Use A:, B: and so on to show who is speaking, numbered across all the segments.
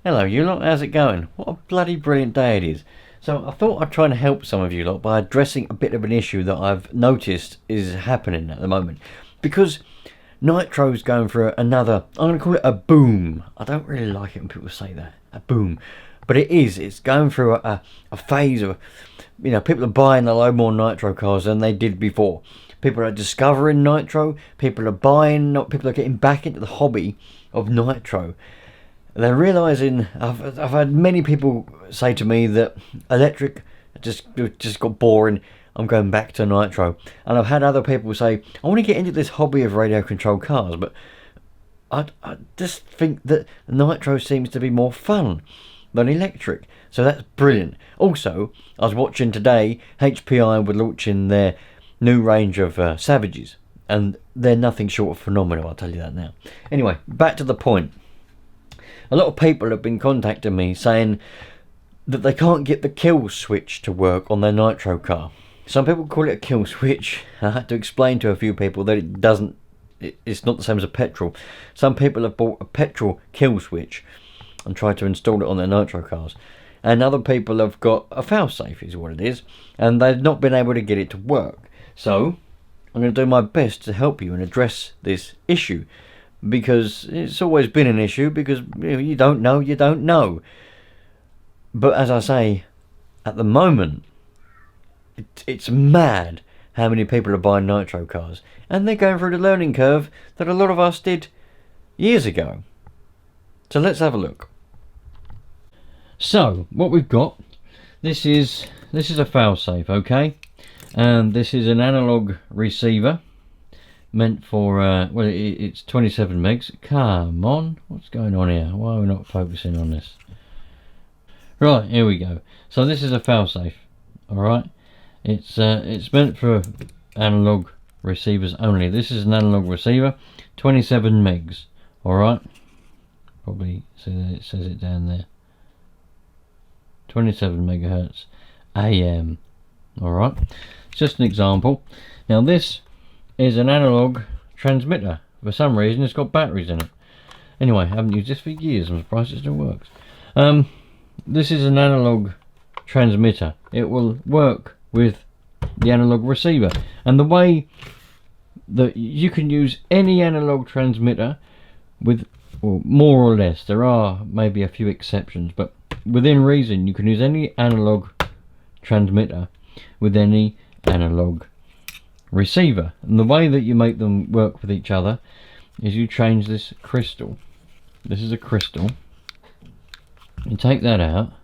A: Hello you lot, how's it going? What a bloody brilliant day it is. So I thought I'd try and help some of you lot by addressing a bit of an issue that I've noticed is happening at the moment. Because Nitro's going through another, I'm going to call it a boom. I don't really like it when people say that, a boom. But it's going through a phase of, people are buying a load more Nitro cars than they did before. People are discovering Nitro, people are getting back into the hobby of Nitro. They're realising, I've had many people say to me that electric just got boring, I'm going back to Nitro. And I've had other people say, I want to get into this hobby of radio controlled cars, but I just think that Nitro seems to be more fun than electric. So that's brilliant. Also, I was watching today, HPI were launching their new range of Savages, and they're nothing short of phenomenal, I'll tell you that now. Anyway, back to the point. A lot of people have been contacting me saying that they can't get the kill switch to work on their Nitro car. Some people call it a kill switch. I had to explain to a few people that it's not the same as a petrol. Some people have bought a petrol kill switch and tried to install it on their Nitro cars. And other people have got a failsafe is what it is, and they've not been able to get it to work. So I'm going to do my best to help you and address this issue. Because it's always been an issue, because you don't know. But as I say, at the moment, it's mad how many people are buying Nitro cars. And they're going through the learning curve that a lot of us did years ago. So let's have a look. So, what we've got, this is a failsafe, okay? And this is an analog receiver. Meant for, it's 27 megs. Come on, what's going on here? Why are we not focusing on this? Right, here we go. So this is a failsafe, alright? It's meant for analog receivers only. This is an analog receiver, 27 megs, alright? Probably see that it says it down there. 27 megahertz AM, alright? It's just an example. Now this is an analog transmitter. For some reason it's got batteries in it. Anyway, I haven't used this for years. I'm surprised it still works. This is an analog transmitter. It will work with the analog receiver, and the way that you can use any analog transmitter with, well, more or less, there are maybe a few exceptions, but within reason you can use any analog transmitter with any analog receiver. And the way that you make them work with each other is you change this crystal. This is a crystal. You take that out,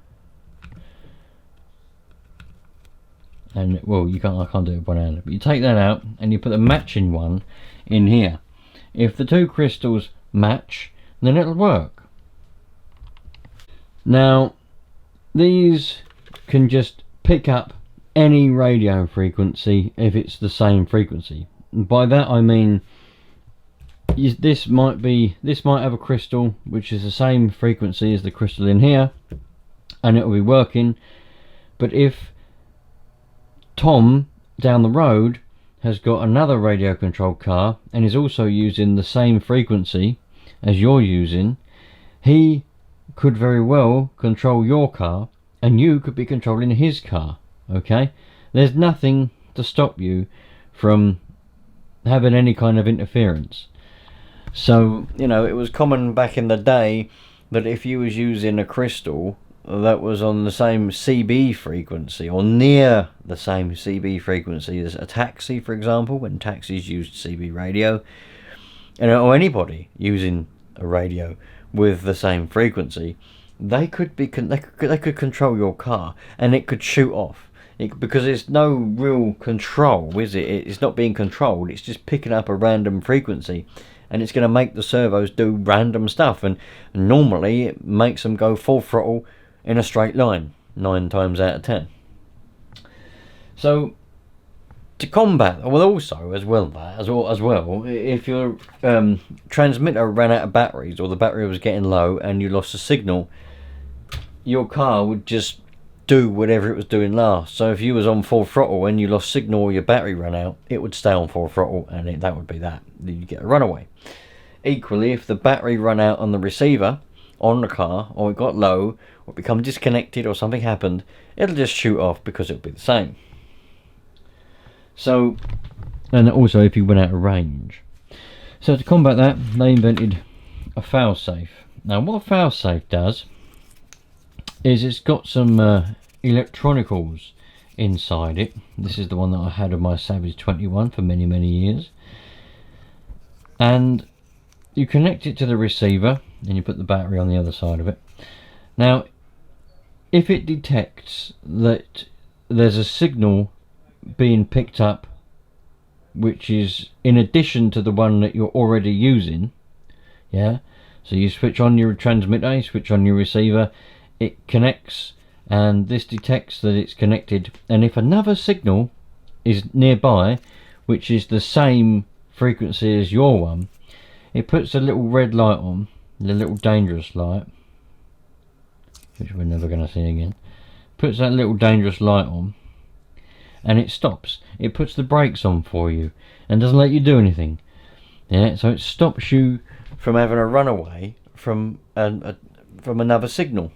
A: and well, I can't do it with one hand, but you take that out and you put a matching one in here. If the two crystals match, then it'll work. Now these can just pick up any radio frequency if it's the same frequency. And by that I mean this might have a crystal which is the same frequency as the crystal in here, and it will be working. But if Tom down the road has got another radio controlled car and is also using the same frequency as you're using, he could very well control your car and you could be controlling his car. Okay, there's nothing to stop you from having any kind of interference. So it was common back in the day that if you was using a crystal that was on the same CB frequency or near the same CB frequency as a taxi, for example, when taxis used CB radio, or anybody using a radio with the same frequency, they could control your car and it could shoot off. Because there's no real control, is it? It's not being controlled, it's just picking up a random frequency, and it's going to make the servos do random stuff, and normally it makes them go full throttle in a straight line 9 times out of 10. So to combat, well, also as well, if your transmitter ran out of batteries or the battery was getting low and you lost a signal, your car would just do whatever it was doing last. So if you was on full throttle and you lost signal or your battery ran out, it would stay on full throttle, and that would be that. You'd get a runaway. Equally, if the battery run out on the receiver on the car, or it got low, or become disconnected, or something happened, it'll just shoot off because it'll be the same. So, and also if you went out of range. So to combat that, they invented a failsafe. Now what a failsafe does is it's got some electronicals inside it. This is the one that I had on my Savage 21 for many years. And you connect it to the receiver and you put the battery on the other side of it. Now if it detects that there's a signal being picked up which is in addition to the one that you're already using, yeah, so you switch on your transmitter, you switch on your receiver, it connects, and this detects that it's connected, and if another signal is nearby which is the same frequency as your one, it puts a little red light on, the little dangerous light, which we're never going to see again. Puts that little dangerous light on, and it stops. It puts the brakes on for you and doesn't let you do anything. Yeah, so it stops you from having a runaway from another signal.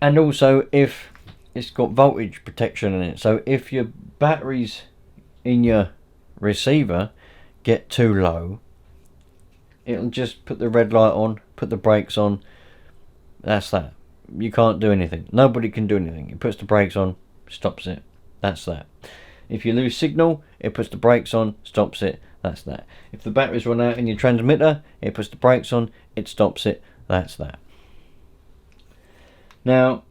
A: And also if it's got voltage protection in it, so if your batteries in your receiver get too low, it'll just put the red light on, put the brakes on. That's that. You can't do anything. Nobody can do anything. It puts the brakes on, stops it. That's that. If you lose signal, it puts the brakes on, stops it. That's that. If the batteries run out in your transmitter, it puts the brakes on, it stops it. That's that. Now,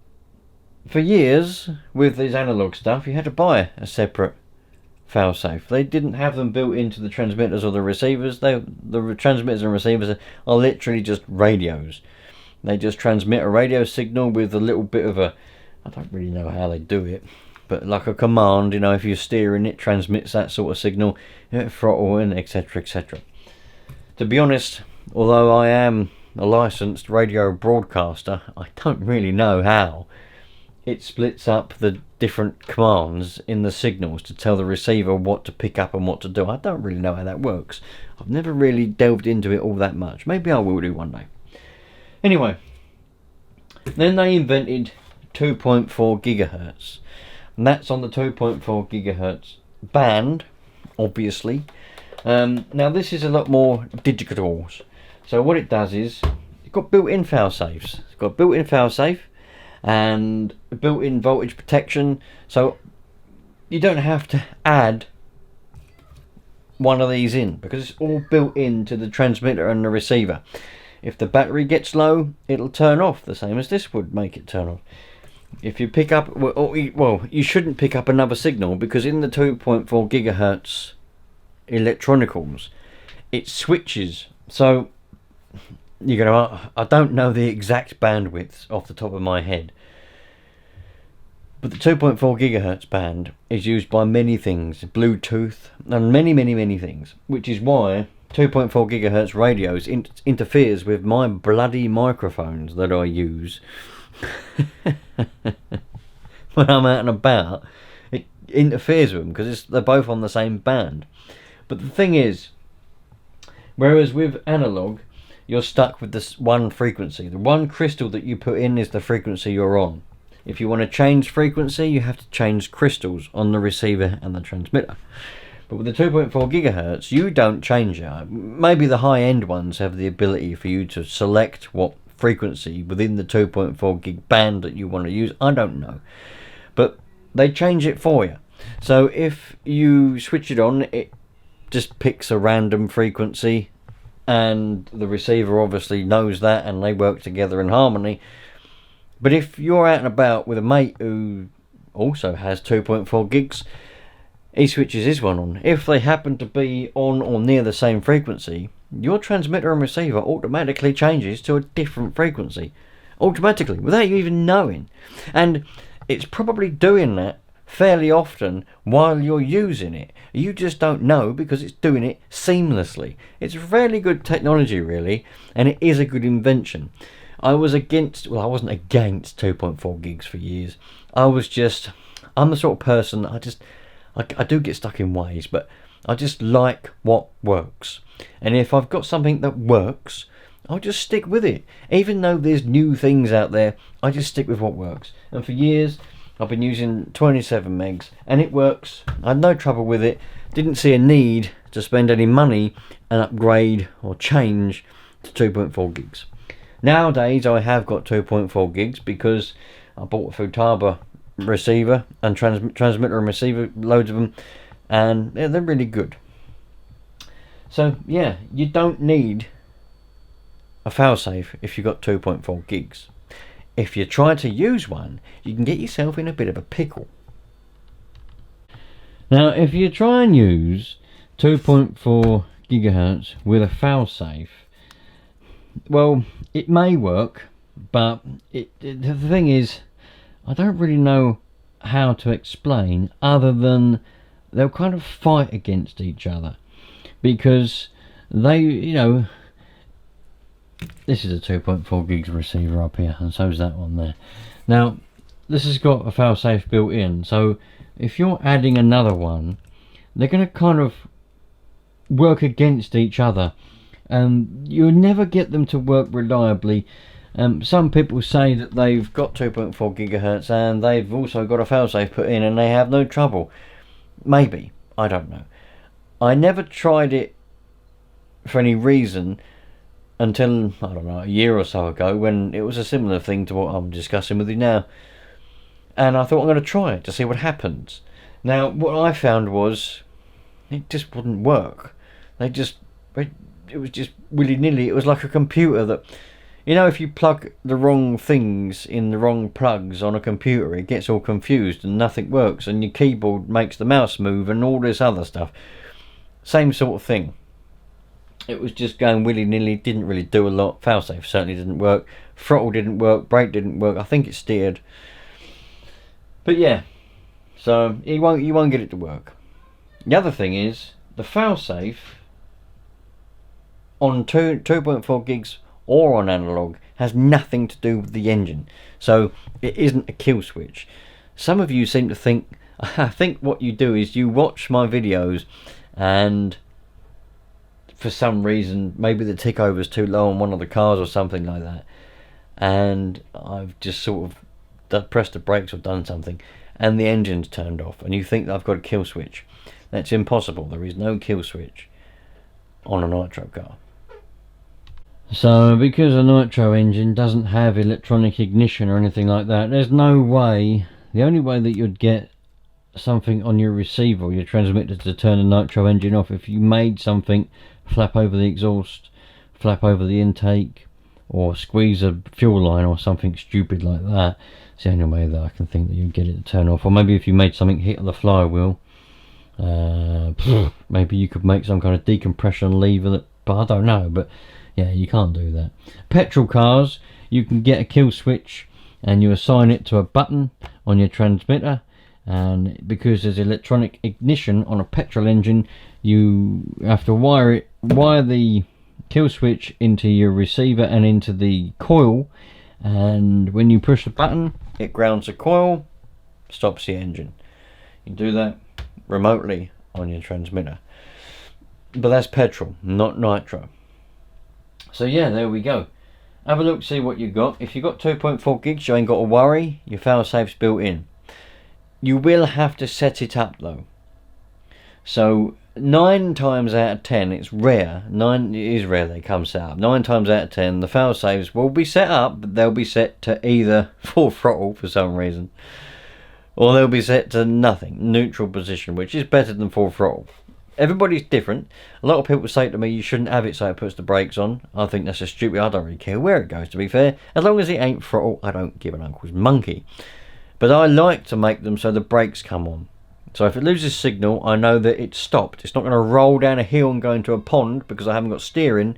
A: for years with this analog stuff, you had to buy a separate failsafe. They didn't have them built into the transmitters or the receivers. The transmitters and receivers are literally just radios. They just transmit a radio signal with a little bit of a, I don't really know how they do it, but like a command, you know, if you're steering it, transmits that sort of signal, throttle and etc, etc. To be honest, although I am a licensed radio broadcaster, I don't really know how it splits up the different commands in the signals to tell the receiver what to pick up and what to do. I don't really know how that works. I've never really delved into it all that much. Maybe I will do one day. Anyway, then they invented 2.4 gigahertz, and that's on the 2.4 gigahertz band, obviously. Now this is a lot more digital. So what it does is it's got built-in failsafes. It's got built-in failsafe and built-in voltage protection, so you don't have to add one of these in because it's all built into the transmitter and the receiver. If the battery gets low, it'll turn off, the same as this would make it turn off. If you pick up, well, you shouldn't pick up another signal because in the 2.4 gigahertz electronicals, it switches. So you're gonna, I don't know the exact bandwidths off the top of my head, but the 2.4 gigahertz band is used by many things, Bluetooth and many things, which is why 2.4 gigahertz radios interferes with my bloody microphones that I use when I'm out and about. It interferes with them because they're both on the same band. But the thing is, whereas with analog, you're stuck with this one frequency. The one crystal that you put in is the frequency you're on. If you want to change frequency, you have to change crystals on the receiver and the transmitter. But with the 2.4 gigahertz, you don't change it. Maybe the high-end ones have the ability for you to select what frequency within the 2.4 gig band that you want to use. I don't know. But they change it for you. So if you switch it on, it just picks a random frequency, and the receiver obviously knows that, and they work together in harmony. But if you're out and about with a mate who also has 2.4 gigs, he switches his one on. If they happen to be on or near the same frequency, your transmitter and receiver automatically changes to a different frequency. Automatically, without you even knowing. And it's probably doing that fairly often while you're using it. You just don't know because it's doing it seamlessly. It's fairly good technology, really, and it is a good invention. I wasn't against 2.4 gigs for years. I'm the sort of person, I do get stuck in ways, but I just like what works. And if I've got something that works, I'll just stick with it. Even though there's new things out there, I just stick with what works. And for years, I've been using 27 megs, and it works. I had no trouble with it. Didn't see a need to spend any money and upgrade or change to 2.4 gigs. Nowadays, I have got 2.4 gigs because I bought a Futaba receiver and transmitter and receiver, loads of them, and they're really good. So yeah, you don't need a failsafe if you've got 2.4 gigs. If you try to use one, you can get yourself in a bit of a pickle. Now, if you try and use 2.4 gigahertz with a failsafe, well, it may work, but the thing is, I don't really know how to explain other than they'll kind of fight against each other, because they, you know, this is a 2.4 gigs receiver up here, and so is that one there. Now, this has got a failsafe built in, so if you're adding another one, they're going to kind of work against each other, and you'll never get them to work reliably. Some people say that they've got 2.4 gigahertz and they've also got a failsafe put in and they have no trouble. Maybe, I don't know. I never tried it for any reason until, I don't know, a year or so ago, when it was a similar thing to what I'm discussing with you now. And I thought, I'm going to try it to see what happens. Now, what I found was, it just wouldn't work. It was just willy-nilly. It was like a computer that, you know, if you plug the wrong things in the wrong plugs on a computer, it gets all confused and nothing works, and your keyboard makes the mouse move and all this other stuff. Same sort of thing. It was just going willy-nilly, didn't really do a lot. Failsafe certainly didn't work. Throttle didn't work. Brake didn't work. I think it steered. But yeah, so you won't get it to work. The other thing is, the failsafe on 2.4 gigs or on analog has nothing to do with the engine. So it isn't a kill switch. Some of you seem to think, I think what you do is you watch my videos and for some reason, maybe the tick over is too low on one of the cars or something like that, and I've just sort of pressed the brakes or done something and the engine's turned off, and you think that I've got a kill switch. That's impossible. There is no kill switch on a Nitro car. So because a Nitro engine doesn't have electronic ignition or anything like that, there's no way, the only way that you'd get something on your receiver or your transmitter to turn a Nitro engine off, if you made something flap over the exhaust, flap over the intake, or squeeze a fuel line or something stupid like that. It's the only way that I can think that you'd get it to turn off. Or maybe if you made something hit on the flywheel, maybe you could make some kind of decompression lever that, but I don't know. But yeah, you can't do that. Petrol cars, you can get a kill switch and you assign it to a button on your transmitter, and because there's electronic ignition on a petrol engine, you have to wire the kill switch into your receiver and into the coil, and when you push the button, it grounds the coil, stops the engine. You do that remotely on your transmitter. But that's petrol, not Nitro. So yeah, there we go. Have a look, see what you got. If you've got 2.4 gigs, you ain't got to worry. Your failsafe's built in. You will have to set it up though. So 9 times out of 10, it's rare. It is rare they come set up. 9 times out of 10, the failsafes will be set up, but they'll be set to either full throttle for some reason, or they'll be set to nothing, neutral position, which is better than full throttle. Everybody's different. A lot of people say to me, you shouldn't have it so it puts the brakes on. I think that's a stupid. I don't really care where it goes, to be fair. As long as it ain't throttle, I don't give an uncle's monkey. But I like to make them so the brakes come on. So if it loses signal, I know that it's stopped. It's not going to roll down a hill and go into a pond because I haven't got steering.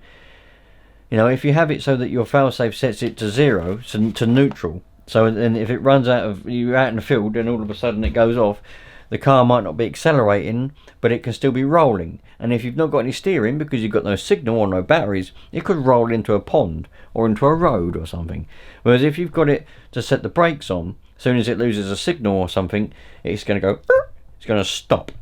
A: You know, if you have it so that your failsafe sets it to 0, to neutral, so then if it runs you're out in the field and all of a sudden it goes off, the car might not be accelerating, but it can still be rolling. And if you've not got any steering because you've got no signal or no batteries, it could roll into a pond or into a road or something. Whereas if you've got it to set the brakes on, as soon as it loses a signal or something, it's going to go, it's going to stop.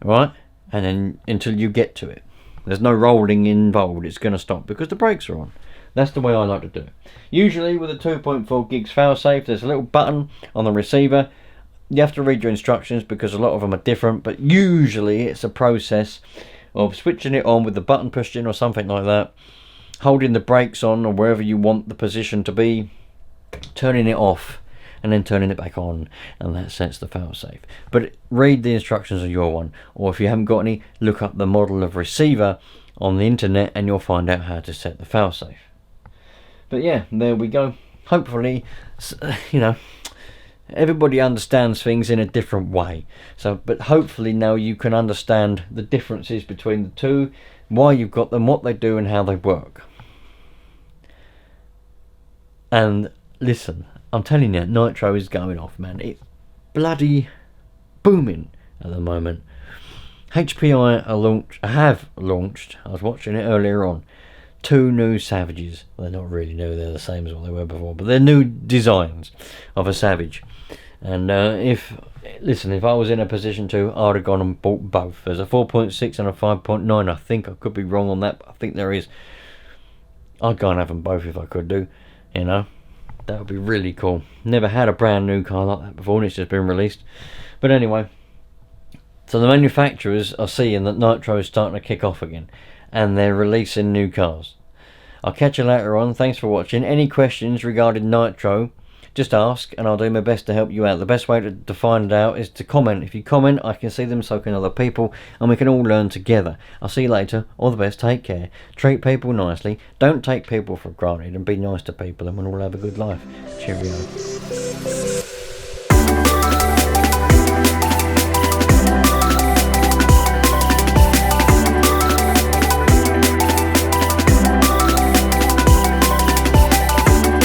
A: Right? And then until you get to it. There's no rolling involved. It's going to stop because the brakes are on. That's the way I like to do it. Usually with a 2.4 gigs failsafe, there's a little button on the receiver. You have to read your instructions because a lot of them are different, but usually it's a process of switching it on with the button pushed in or something like that, holding the brakes on or wherever you want the position to be, turning it off, and then turning it back on, and that sets the failsafe. But read the instructions on your one, or if you haven't got any, look up the model of receiver on the internet and you'll find out how to set the failsafe. But yeah, there we go. Hopefully, you know, everybody understands things in a different way. So, but hopefully now you can understand the differences between the two, why you've got them, what they do, and how they work. And listen, I'm telling you, Nitro is going off, man. It's bloody booming at the moment. HPI have launched, I was watching it earlier on, 2 new Savages. They're not really new, they're the same as what they were before, but they're new designs of a Savage. And if I was in a position to, I'd have gone and bought both. There's a 4.6 and a 5.9. I think I could be wrong on that, but I think there is. I'd go and have them both if I could do, you know. That would be really cool. Never had a brand new car like that before, and it's just been released. But anyway, so the manufacturers are seeing that Nitro is starting to kick off again, and they're releasing new cars. I'll catch you later on. Thanks for watching. Any questions regarding Nitro, just ask and I'll do my best to help you out. The best way to find out is to comment. If you comment, I can see them, so can other people, and we can all learn together. I'll see you later. All the best. Take care. Treat people nicely. Don't take people for granted, and be nice to people, and we'll all have a good life. Cheerio.